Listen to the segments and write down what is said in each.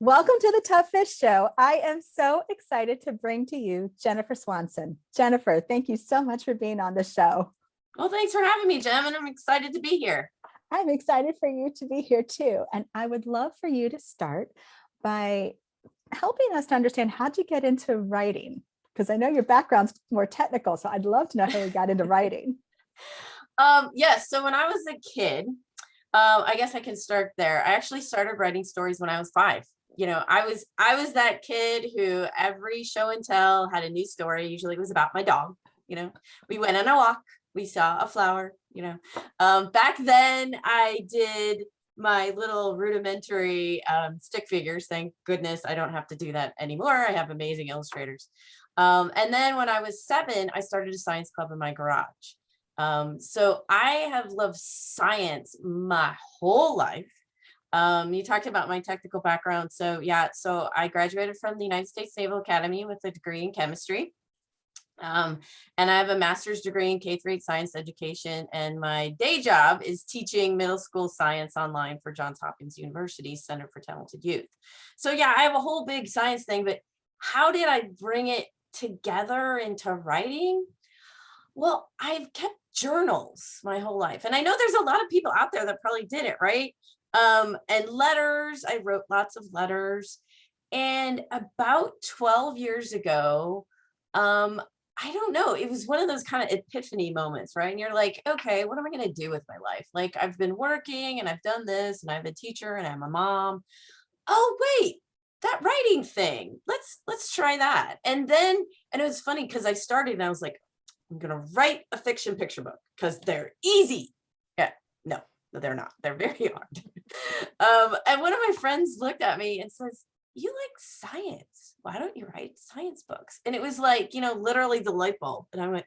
Welcome to the TufFish Show. I am so excited to bring to you Jennifer Swanson. Jennifer, thank you so much for being on the show. Well, thanks for having me, Jem, and I'm excited to be here. I'm excited for you to be here too. And I would love for you to start by helping us to understand how'd you get into writing? Because I know your background's more technical, so I'd love to know how you got into writing. Yes, so when I was a kid, I guess I can start there. I actually started writing stories when I was 5. I was that kid who every show and tell had a new story. Usually it was about my dog. We went on a walk, we saw a flower. Back then I did my little rudimentary stick figures. Thank goodness I don't have to do that anymore. I have amazing illustrators. And then when I was 7, I started a science club in my garage. So I have loved science my whole life. You talked about my technical background. So I graduated from the United States Naval Academy with a degree in chemistry. And I have a master's degree in K-8 science education. And my day job is teaching middle school science online for Johns Hopkins University Center for Talented Youth. So I have a whole big science thing, but how did I bring it together into writing? Well, I've kept journals my whole life. And I know there's a lot of people out there that probably did it, right? And letters, I wrote lots of letters. And about 12 years ago, I don't know, it was one of those kind of epiphany moments, right? And you're like, okay, what am I going to do with my life? Like, I've been working and I've done this and I'm a teacher and I'm a mom. Oh, wait, that writing thing. Let's try that. And it was funny because I started and I was like, I'm going to write a fiction picture book because they're easy. Yeah, no, they're not. They're very hard. And one of my friends looked at me and says, you like science. Why don't you write science books? And it was like, literally the light bulb. And I went,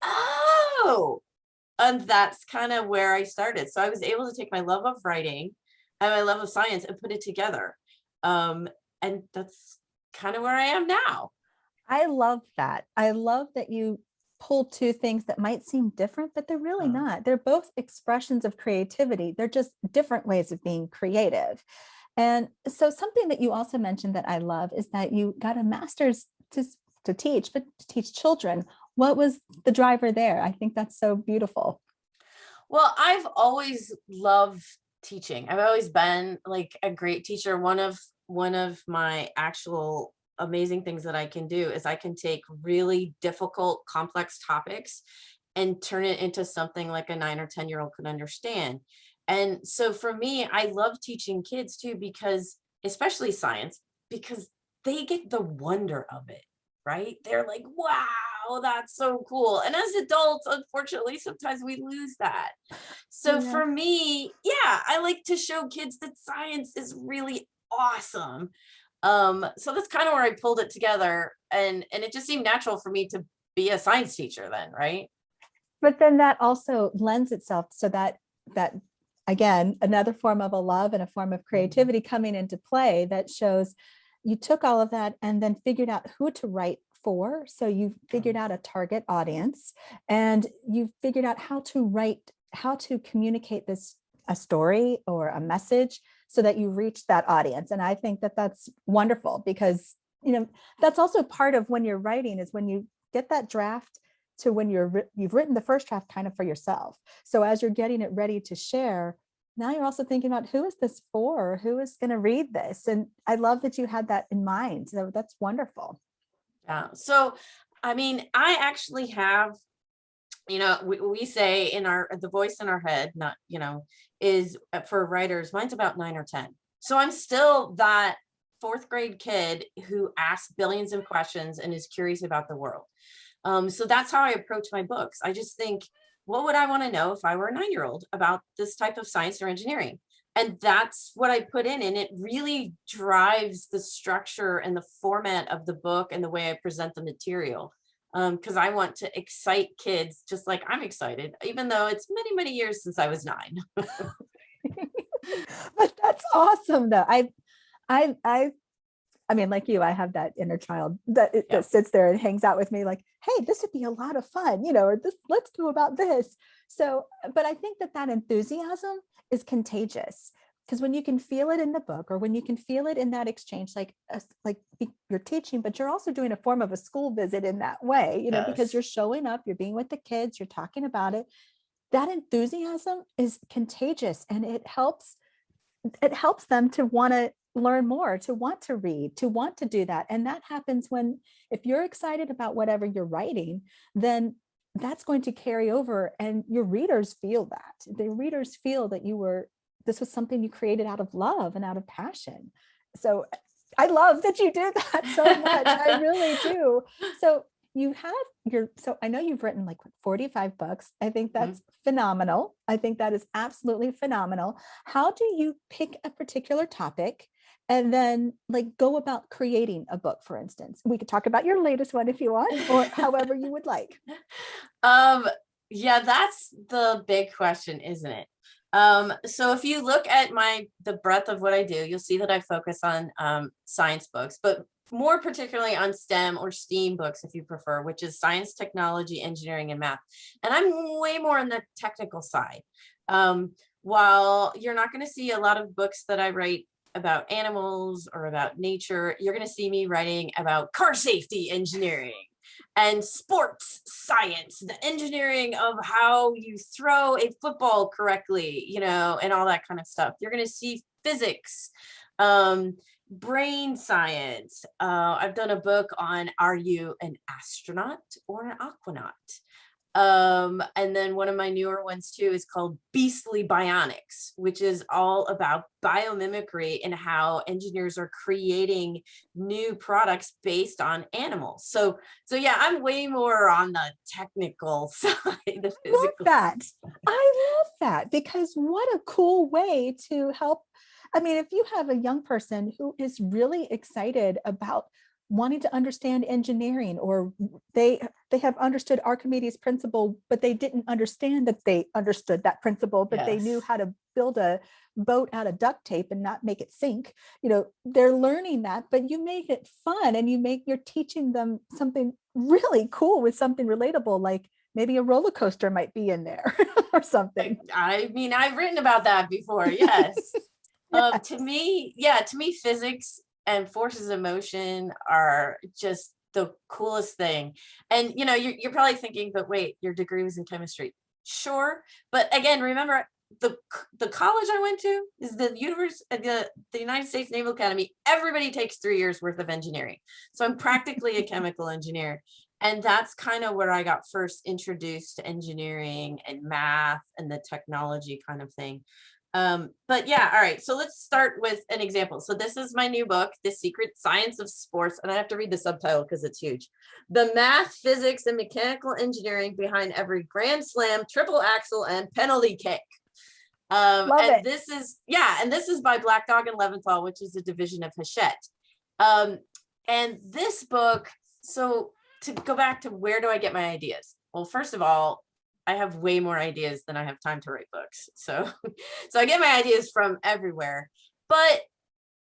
oh, and that's kind of where I started. So I was able to take my love of writing and my love of science and put it together. And that's kind of where I am now. I love that. I love that you pull two things that might seem different, but they're really not. They're both expressions of creativity. They're just different ways of being creative. And so something that you also mentioned that I love is that you got a master's to teach, but to teach children. What was the driver there? I think that's so beautiful. Well, I've always loved teaching. I've always been like a great teacher. One of my actual amazing things that I can do is I can take really difficult, complex topics and turn it into something like a 9 or 10-year-old could understand. And so for me, I love teaching kids too, because especially science, because they get the wonder of it, right? They're like, wow, that's so cool. And as adults, unfortunately, sometimes we lose that. So for me, I like to show kids that science is really awesome. So that's kind of where I pulled it together, and it just seemed natural for me to be a science teacher then, right? But then that also lends itself so that again, another form of a love and a form of creativity coming into play that shows you took all of that and then figured out who to write for. So you figured out a target audience and you figured out how to write, how to communicate a story or a message so that you reach that audience. And I think that that's wonderful because, that's also part of when you're writing is when you get that draft to when you've written the first draft kind of for yourself. So as you're getting it ready to share, now you're also thinking about who is this for? Who is going to read this? And I love that you had that in mind. So that's wonderful. Yeah. So, I mean, I actually have, we say in the voice in our head, not, is for writers, mine's about 9 or 10. So I'm still that 4th grade kid who asks billions of questions and is curious about the world. So that's how I approach my books. I just think, what would I want to know if I were a 9-year-old about this type of science or engineering? And that's what I put in. And it really drives the structure and the format of the book and the way I present the material. Because I want to excite kids just like I'm excited, even though it's many, many years since I was 9. But that's awesome though. I mean, like you, I have that inner child that sits there and hangs out with me like, hey, this would be a lot of fun, or this, let's do about this. So, but I think that enthusiasm is contagious. because when you can feel it in the book, or when you can feel it in that exchange, like you're teaching, but you're also doing a form of a school visit in that way, you know, because Yes. you're showing up, you're being with the kids, you're talking about it. That enthusiasm is contagious, and it helps them to want to learn more, to want to read, to want to do that. And that happens when, if you're excited about whatever you're writing, then that's going to carry over, and your readers feel that. The readers feel that this was something you created out of love and out of passion. So I love that you do that so much. I really do. So so I know you've written like 45 books. I think that's phenomenal. I think that is absolutely phenomenal. How do you pick a particular topic and then like go about creating a book, for instance? We could talk about your latest one if you want, or however you would like. Um, yeah, that's the big question, isn't it? So if you look at the breadth of what I do, you'll see that I focus on science books, but more particularly on STEM or STEAM books, if you prefer, which is science, technology, engineering, and math. And I'm way more on the technical side. While you're not going to see a lot of books that I write about animals or about nature, you're going to see me writing about car safety engineering and sports science, the engineering of how you throw a football correctly, you know, and all that kind of stuff. You're going to see physics, brain science. I've done a book on, are you an astronaut or an aquanaut? And then one of my newer ones too is called Beastly Bionics, which is all about biomimicry and how engineers are creating new products based on animals. So yeah, I'm way more on the technical side, the physical. I love that, because what a cool way to help. I mean, if you have a young person who is really excited about wanting to understand engineering, or they have understood Archimedes' principle, but they didn't understand that they understood that principle, but they knew Yes. how to build a boat out of duct tape and not make it sink. You know, they're learning that, but you make it fun, and you're teaching them something really cool with something relatable, like maybe a roller coaster might be in there or something. I mean, I've written about that before. Yes. Yes. To me, physics and forces of motion are just the coolest thing. And you know, you're probably thinking, but wait, your degree was in chemistry. Sure, but again, remember the college I went to is the United States Naval Academy. Everybody takes 3 years worth of engineering, so I'm practically a chemical engineer. And that's kind of where I got first introduced to engineering and math and the technology kind of thing. But yeah, all right. So let's start with an example. So this is my new book, The Secret Science of Sports. And I have to read the subtitle because it's huge. The math, physics, and mechanical engineering behind every grand slam, triple axel, and penalty kick. Love And it. this is by Black Dog and Leventhal, which is a division of Hachette. And this book, so to go back to where do I get my ideas? Well, first of all, I have way more ideas than I have time to write books. So I get my ideas from everywhere. But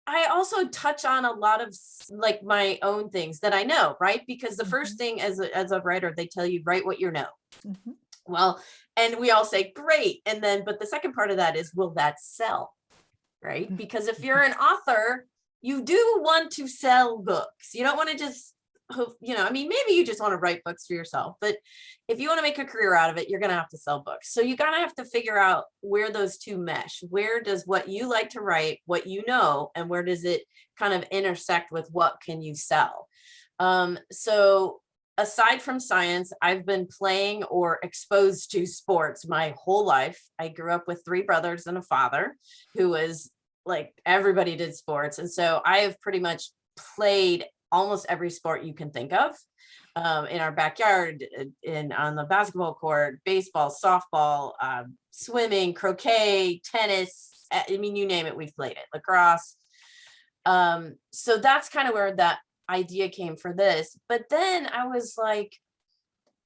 I also touch on a lot of like my own things that I know, right? Because the first thing as a writer, they tell you, write what you know. Mhm. Well, and we all say, great. And then, but the second part of that is, will that sell? Right? Because if you're an author, you do want to sell books. You don't want to just, you know, I mean, maybe you just want to write books for yourself, but if you want to make a career out of it, you're going to have to sell books. So you got to have to figure out where those two mesh. Where does what you like to write, what you know, and where does it kind of intersect with what can you sell? So aside from science, I've been playing or exposed to sports my whole life. I grew up with 3 brothers and a father who was like, everybody did sports. And so I have pretty much played almost every sport you can think of, in our backyard, on the basketball court, baseball, softball, swimming, croquet, tennis. I mean, you name it, we've played it, lacrosse. So that's kind of where that idea came for this. But then I was like,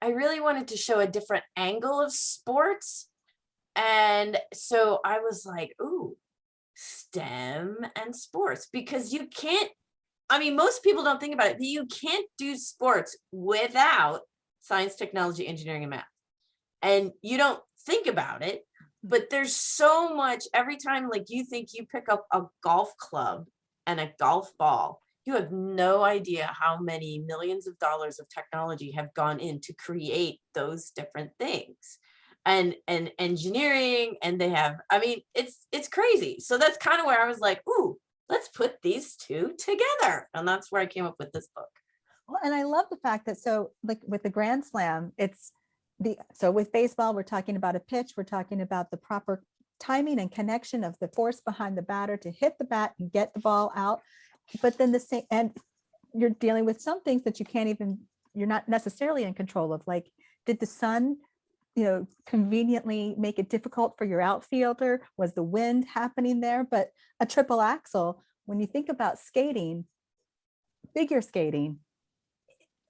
I really wanted to show a different angle of sports. And so I was like, ooh, STEM and sports, because you can't, I mean, most people don't think about it, but you can't do sports without science, technology, engineering, and math. And you don't think about it, but there's so much every time, like you think you pick up a golf club and a golf ball, you have no idea how many millions of dollars of technology have gone in to create those different things and engineering. And they have, I mean, it's crazy. So that's kind of where I was like, ooh, let's put these two together. And that's where I came up with this book. Well, and I love the fact that, so like with the Grand Slam, so with baseball, we're talking about a pitch, we're talking about the proper timing and connection of the force behind the batter to hit the bat and get the ball out. But then the same, and you're dealing with some things that you're not necessarily in control of. Like, did the sun, conveniently make it difficult for your outfielder? Was the wind happening there? But a triple axel, when you think about skating, figure skating,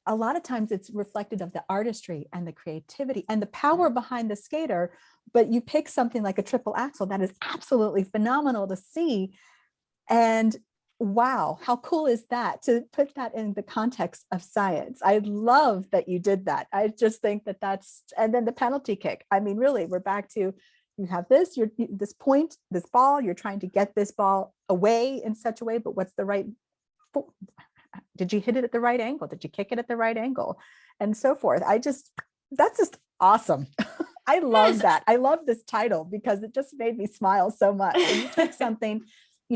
a lot of times it's reflected of the artistry and the creativity and the power behind the skater. But you pick something like a triple axel that is absolutely phenomenal to see. And wow, how cool is that to put that in the context of science? I love that you did that. I just think and then the penalty kick. I mean, really, we're back to, you have this point, this ball, you're trying to get this ball away in such a way, but what's the right, did you hit it at the right angle? Did you kick it at the right angle? And so forth. That's just awesome. I love that. I love this title because it just made me smile so much. And you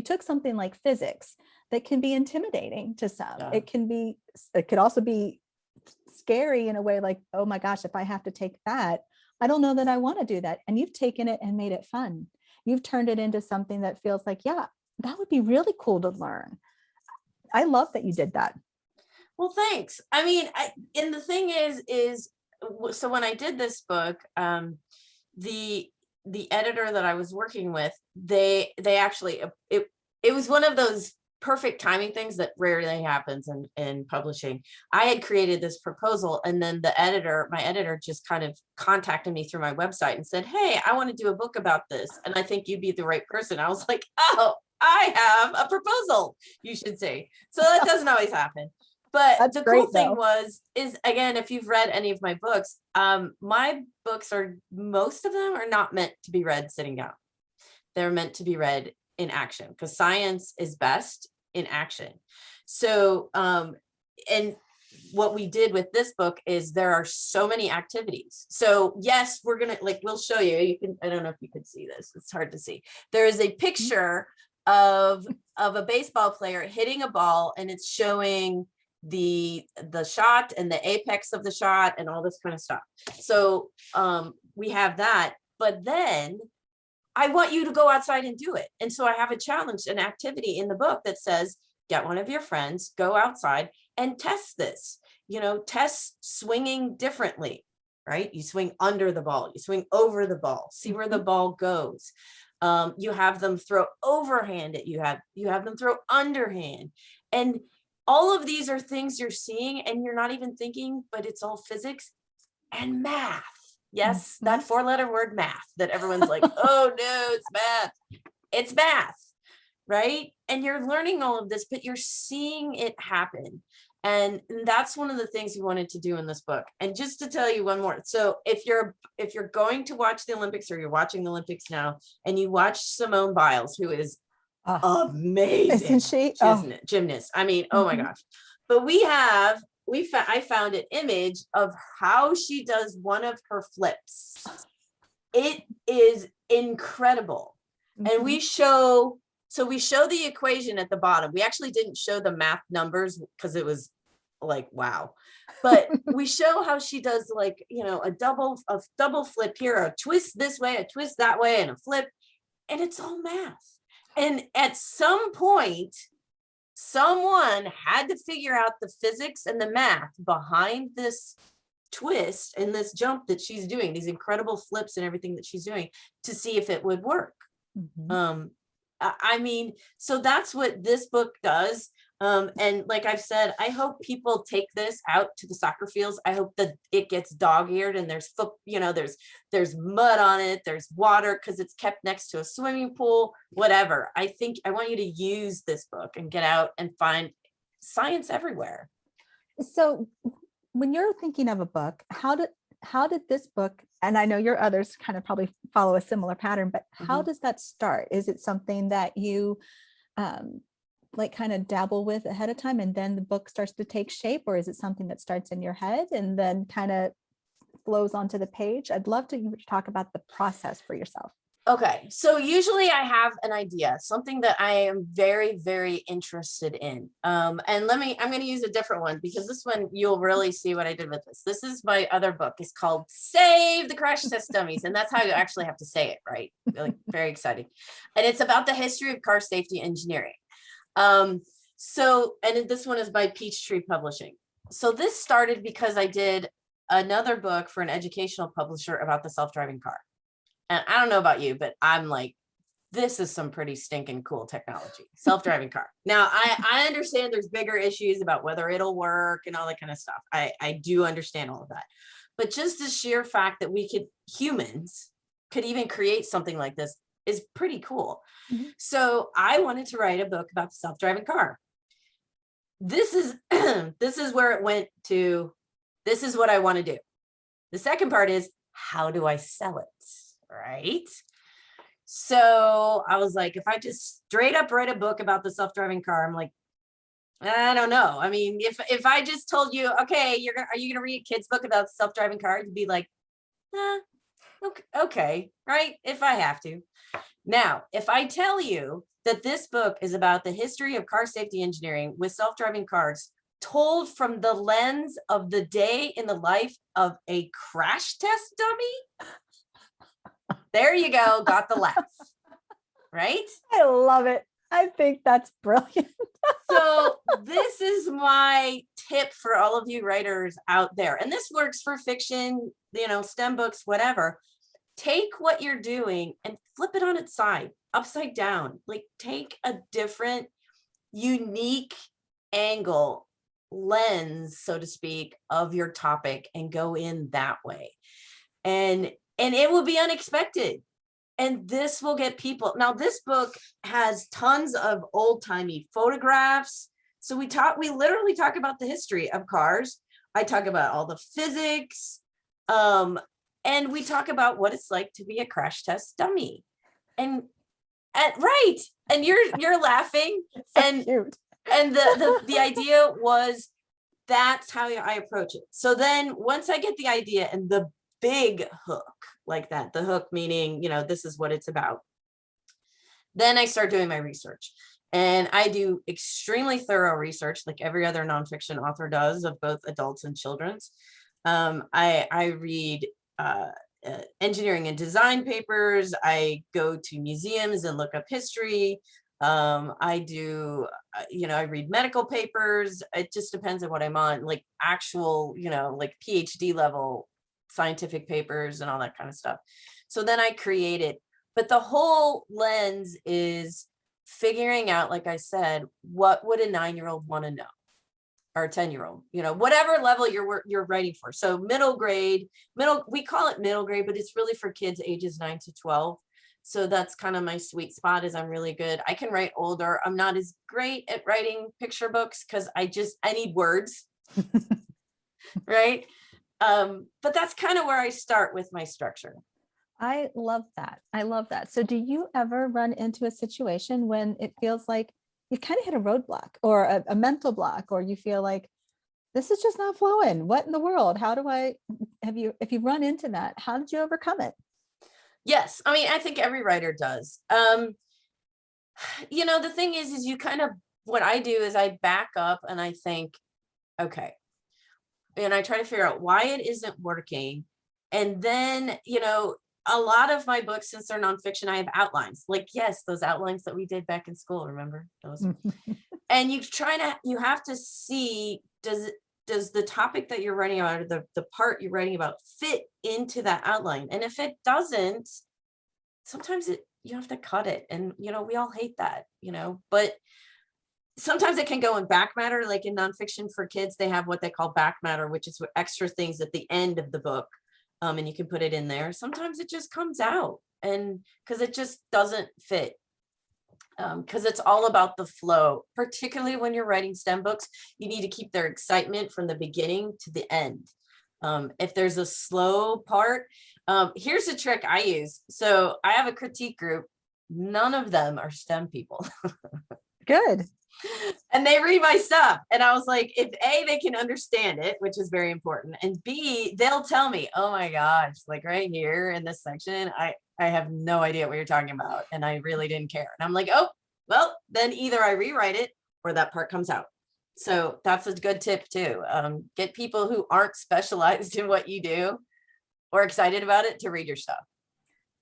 took something like physics that can be intimidating to some. Yeah. It could also be scary in a way, like, oh my gosh, if I have to take that, I don't know that I want to do that. And you've taken it and made it fun. You've turned it into something that feels like, yeah, that would be really cool to learn. I love that you did that. Well, thanks. I mean, and the thing is, so when I did this book, the editor that I was working with, they actually, it was one of those perfect timing things that rarely happens in publishing. I had created this proposal, and then my editor just kind of contacted me through my website and said, hey, I want to do a book about this, and I think you'd be the right person. I was like, oh, I have a proposal, you should say. So that doesn't always happen. But That's the great, cool thing though. is, again, if you've read any of my books most of them are not meant to be read sitting down. They're meant to be read in action, because science is best in action. So, and what we did with this book is there are so many activities. So yes, we'll show you, I don't know if you can see this. It's hard to see. There is a picture of a baseball player hitting a ball, and it's showing the shot and the apex of the shot and all this kind of stuff. So we have that, but then I want you to go outside and do it. And so I have a challenge, an activity in the book that says, get one of your friends, go outside and test this, test swinging differently, right? You swing under the ball, you swing over the ball, see where the ball goes. You have them throw overhand at you have them throw underhand. And all of these are things you're seeing and you're not even thinking, but it's all physics and math. Yes, that 4-letter word math that everyone's like, oh no, it's math. It's math, right? And you're learning all of this, but you're seeing it happen. And that's one of the things we wanted to do in this book. And just to tell you one more. So if you're going to watch the Olympics, or you're watching the Olympics now, and you watch Simone Biles, who is amazing, Isn't she? Gymnast. I mean, oh my gosh. But I found an image of how she does one of her flips. It is incredible. And we show the equation at the bottom. We actually didn't show the math numbers because it was like, wow. But we show how she does, like, a double flip here, a twist this way, a twist that way, and a flip. And it's all math. And at some point, someone had to figure out the physics and the math behind this twist and this jump that she's doing, these incredible flips and everything that she's doing, to see if it would work. I mean, so that's what this book does. And like I've said, I hope people take this out to the soccer fields. I hope that it gets dog-eared and there's there's mud on it, there's water because it's kept next to a swimming pool, whatever. I want you to use this book and get out and find science everywhere. So when you're thinking of a book, how did this book, and I know your others kind of probably follow a similar pattern, but how Mhm. does that start? Is it something that you like kind of dabble with ahead of time and then the book starts to take shape, or is it something that starts in your head and then kind of flows onto the page? I'd love to talk about the process for yourself. Okay, so usually I have an idea, something that I am very, very interested in. And I'm going to use a different one because this one you'll really see what I did with this. This is my other book. It's called Save the Crash Test Dummies. And that's how you actually have to say it, right? Like, very exciting. And it's about the history of car safety engineering. And this one is by Peachtree Publishing. So this started because I did another book for an educational publisher about the self-driving car. And I don't know about you, but I'm like, this is some pretty stinking cool technology, self-driving car. Now, I understand there's bigger issues about whether it'll work and all that kind of stuff. I do understand all of that. But just the sheer fact that humans could even create something like this is pretty cool. Mhm. So I wanted to write a book about the self-driving car. This is this is where it went to, this is what I want to do. The second part is, how do I sell it? Right? So I was like, if I just straight up write a book about the self-driving car, I'm like, I don't know. I mean, if I just told you, okay, are you gonna read a kid's book about self-driving car? You'd be like, okay, right? If I have to. Now, if I tell you that this book is about the history of car safety engineering with self-driving cars, told from the lens of the day in the life of a crash test dummy, there you go, got the laugh, right? I love it. I think that's brilliant. So this is my tip for all of you writers out there. And this works for fiction, STEM books, whatever. Take what you're doing and flip it on its side, upside down. Like, take a different, unique angle, lens, so to speak, of your topic and go in that way. And it will be unexpected. And this will get people. Now, this book has tons of old-timey photographs. So we literally talk about the history of cars. I talk about all the physics. And we talk about what it's like to be a crash test dummy. And right. And you're laughing. So and cute. and the idea was, that's how I approach it. So then once I get the idea and the big hook like that, the hook meaning, this is what it's about, then I start doing my research. And I do extremely thorough research, like every other nonfiction author does, of both adults and children's. I read engineering and design papers. I go to museums and look up history. I do, I read medical papers. It just depends on what I'm on, like actual, like PhD level scientific papers and all that kind of stuff. So then I create it. But the whole lens is figuring out, like I said, what would a 9-year-old want to know? Or a 10-year-old, whatever level you're writing for. So we call it middle grade, but it's really for kids ages 9 to 12. So that's kind of my sweet spot, is I'm really good. I can write older. I'm not as great at writing picture books because I need words. Right. But that's kind of where I start with my structure. I love that. I love that. So do you ever run into a situation when it feels like you've kind of hit a roadblock or a mental block, or you feel like this is just not flowing? What in the world? If you run into that, how did you overcome it? Yes. I mean, I think every writer does. The thing is what I do is I back up and I think, okay, and I try to figure out why it isn't working. And then, a lot of my books, since they're nonfiction, I have outlines. Like, yes, those outlines that we did back in school, remember those? And you have to see, does the topic that you're writing about, or the part you're writing about, fit into that outline? And if it doesn't, sometimes you have to cut it. And, we all hate that, but sometimes it can go in back matter. Like in nonfiction for kids, they have what they call back matter, which is extra things at the end of the book. And you can put it in there. Sometimes it just comes out, and because it just doesn't fit. Because it's all about the flow, particularly when you're writing STEM books. You need to keep their excitement from the beginning to the end. If there's a slow part, here's a trick I use. So I have a critique group. None of them are STEM people. Good. And they read my stuff. And I was like, if A, they can understand it, which is very important. And B, they'll tell me, oh my gosh, like right here in this section, I have no idea what you're talking about. And I really didn't care. And I'm like, oh, well, then either I rewrite it or that part comes out. So that's a good tip too. Get people who aren't specialized in what you do or excited about it to read your stuff.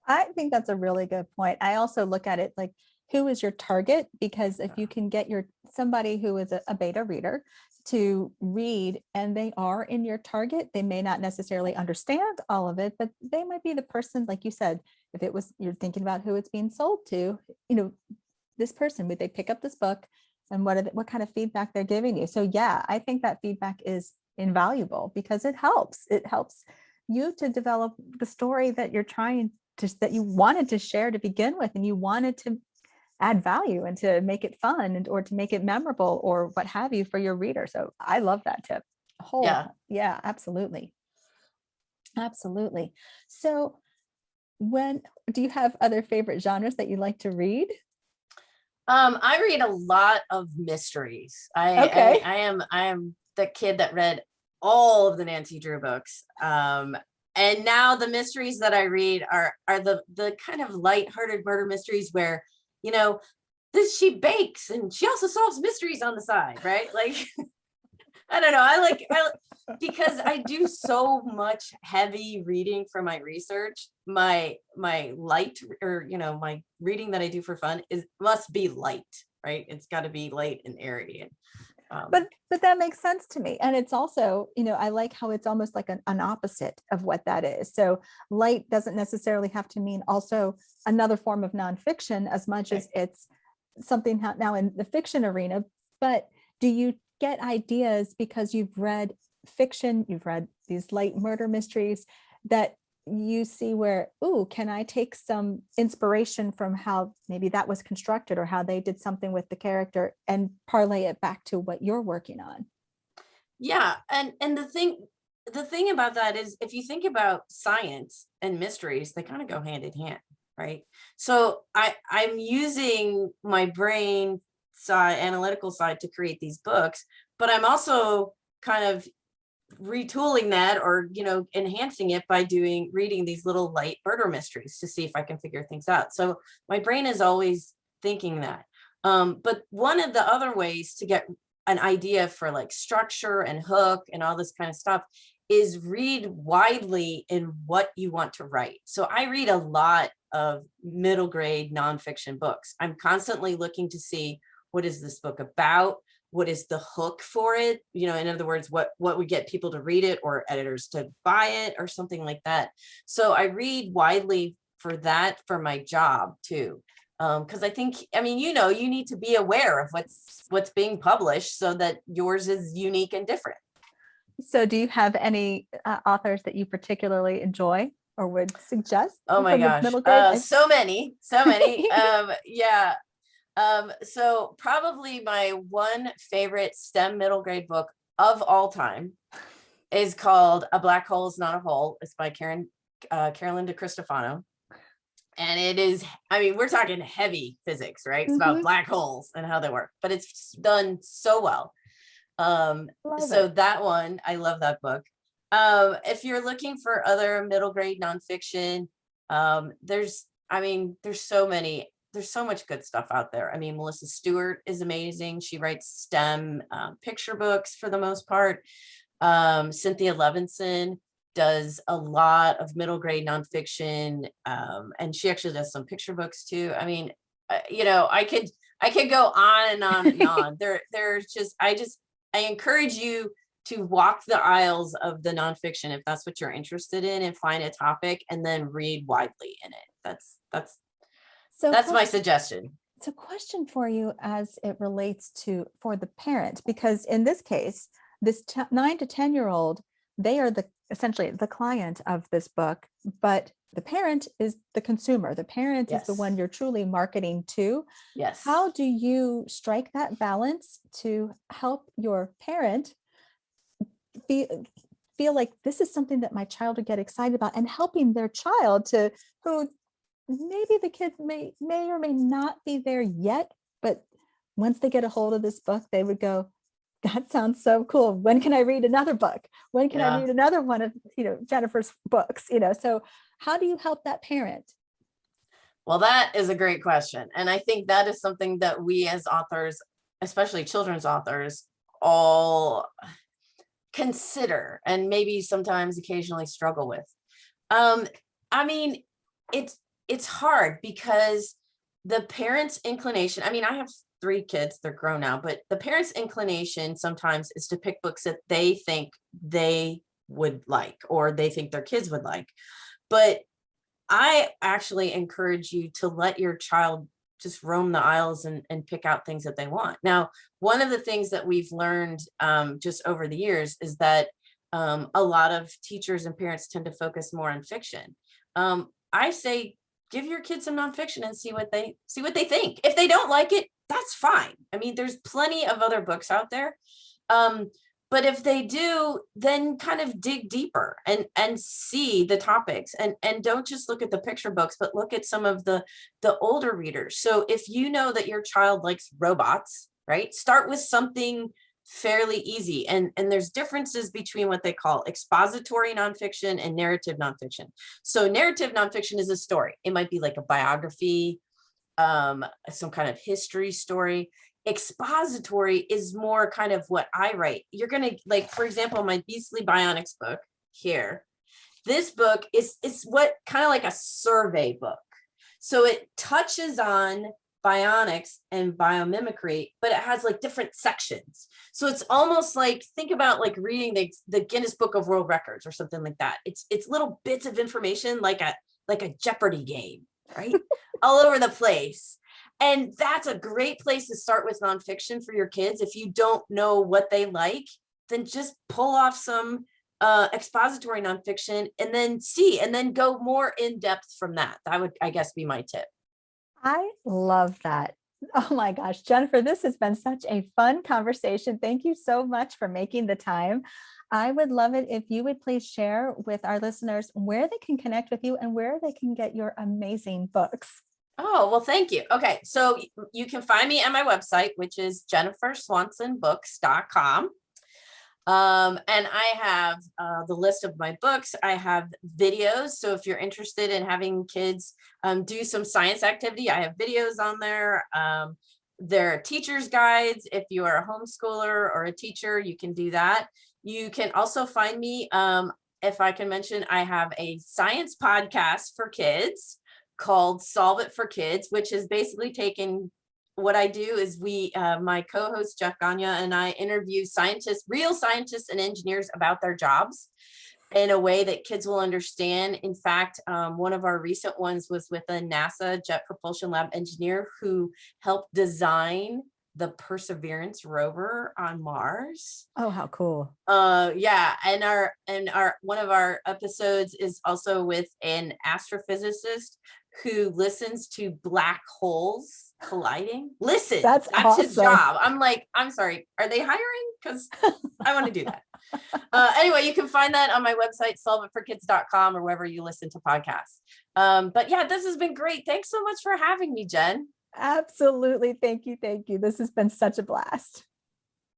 I think that's a really good point. I also look at it like, who is your target? Because if you can get somebody who is a beta reader to read and they are in your target, they may not necessarily understand all of it, but they might be the person, like you said, if it was, you're thinking about who it's being sold to, this person, would they pick up this book and what kind of feedback they're giving you? So yeah, I think that feedback is invaluable because it helps you to develop the story that that you wanted to share to begin with, and you wanted to add value and to make it fun or to make it memorable or what have you for your reader. So I love that tip. Yeah, absolutely. Absolutely. So do you have other favorite genres that you like to read? I read a lot of mysteries. Okay. I am the kid that read all of the Nancy Drew books. And now the mysteries that I read are the kind of lighthearted murder mysteries where, she bakes and she also solves mysteries on the side, right? Like, I don't know. I because I do so much heavy reading for my research. My light, or my reading that I do for fun must be light, right? It's got to be light and airy. But that makes sense to me. And it's also, I like how it's almost like an opposite of what that is. So light doesn't necessarily have to mean also another form of nonfiction as much as it's something now in the fiction arena. But do you get ideas because you've read fiction, you've read these light murder mysteries that you see where, can I take some inspiration from how maybe that was constructed or how they did something with the character and parlay it back to what you're working on? Yeah. And the thing about that is, if you think about science and mysteries, they kind of go hand in hand, right? So I'm using my brain side, analytical side, to create these books, but I'm also kind of retooling that or enhancing it by reading these little light murder mysteries to see if I can figure things out. So my brain is always thinking that. But one of the other ways to get an idea for like structure and hook and all this kind of stuff is read widely in what you want to write. So I read a lot of middle grade nonfiction books. I'm constantly looking to see, what is this book about? What is the hook for it? In other words, what would get people to read it or editors to buy it or something like that. So I read widely for that, for my job too. Because I think, you need to be aware of what's being published so that yours is unique and different. So do you have any authors that you particularly enjoy or would suggest? Oh my gosh. So many. Yeah. So probably my one favorite STEM middle grade book of all time is called A Black Hole is Not a Hole. It's by Carolyn DeCristofano. And it is, we're talking heavy physics, right? It's about black holes and how they work, but it's done so well. That one, I love that book. If you're looking for other middle grade nonfiction, there's so many. There's so much good stuff out there. Melissa Stewart is amazing. She writes STEM picture books for the most part. Cynthia Levinson does a lot of middle grade nonfiction, and she actually does some picture books too. I could go on and on and on. I encourage you to walk the aisles of the nonfiction if that's what you're interested in, and find a topic and then read widely in it. That's my suggestion. It's a question for you as it relates to for the parent, because in this case, this 9 to 10-year-old, they are essentially the client of this book, but the parent is the consumer. The parent is the one you're truly marketing to. Yes. How do you strike that balance to help your parent feel like this is something that my child would get excited about, and helping their child to, who maybe the kids may or may not be there yet, but once they get a hold of this book, they would go, that sounds so cool. When can I read another book? When can I Yeah. read another one of, Jennifer's books? So how do you help that parent? Well, that is a great question. And I think that is something that we as authors, especially children's authors, all consider and maybe sometimes occasionally struggle with. I mean, it's hard because the parents' inclination, I mean, I have 3 kids, they're grown now, but the parents' inclination sometimes is to pick books that they think they would like, or they think their kids would like. But I actually encourage you to let your child just roam the aisles and pick out things that they want. Now, one of the things that we've learned just over the years is that a lot of teachers and parents tend to focus more on fiction. I say, give your kids some nonfiction and see what they think. If they don't like it, that's fine. I mean, there's plenty of other books out there. But if they do, then kind of dig deeper and see the topics, and don't just look at the picture books, but look at some of the older readers. So if you know that your child likes robots, right, start with something fairly easy. And there's differences between what they call expository nonfiction and narrative nonfiction. So narrative nonfiction is a story. It might be like a biography, some kind of history story. Expository is more kind of what I write. You're going to, like, for example, my Beastly Bionics book here. This book is what kind of like a survey book. So it touches on bionics and biomimicry, but it has like different sections. So it's almost like, think about like reading the Guinness Book of World Records or something like that. It's little bits of information like a Jeopardy game, right? All over the place. And that's a great place to start with nonfiction for your kids. If you don't know what they like, then just pull off some expository nonfiction and then go more in depth from that. That would, I guess, be my tip. I love that. Oh my gosh, Jennifer, this has been such a fun conversation. Thank you so much for making the time. I would love it if you would please share with our listeners where they can connect with you and where they can get your amazing books. Oh, well, thank you. Okay, so you can find me at my website, which is jenniferswansonbooks.com. And I have the list of my books. I have videos. So if you're interested in having kids do some science activity, I have videos on there. There are teacher's guides. If you are a homeschooler or a teacher, you can do that. You can also find me, if I can mention, I have a science podcast for kids called Solve It for Kids, which is basically taken. What I do is my co-host Jeff Gagne and I interview scientists, real scientists and engineers about their jobs in a way that kids will understand. In fact, one of our recent ones was with a NASA Jet Propulsion Lab engineer who helped design the Perseverance rover on Mars. Oh, how cool. Yeah, and our one of our episodes is also with an astrophysicist who listens to black holes colliding. That's that's his awesome. job. I'm like, I'm sorry, are they hiring? Because I want to do that. Anyway, you can find that on my website, solveitforkids.com, or wherever you listen to podcasts. But yeah, this has been great. Thanks so much for having me, Jen. Absolutely. Thank you. Thank you. This has been such a blast.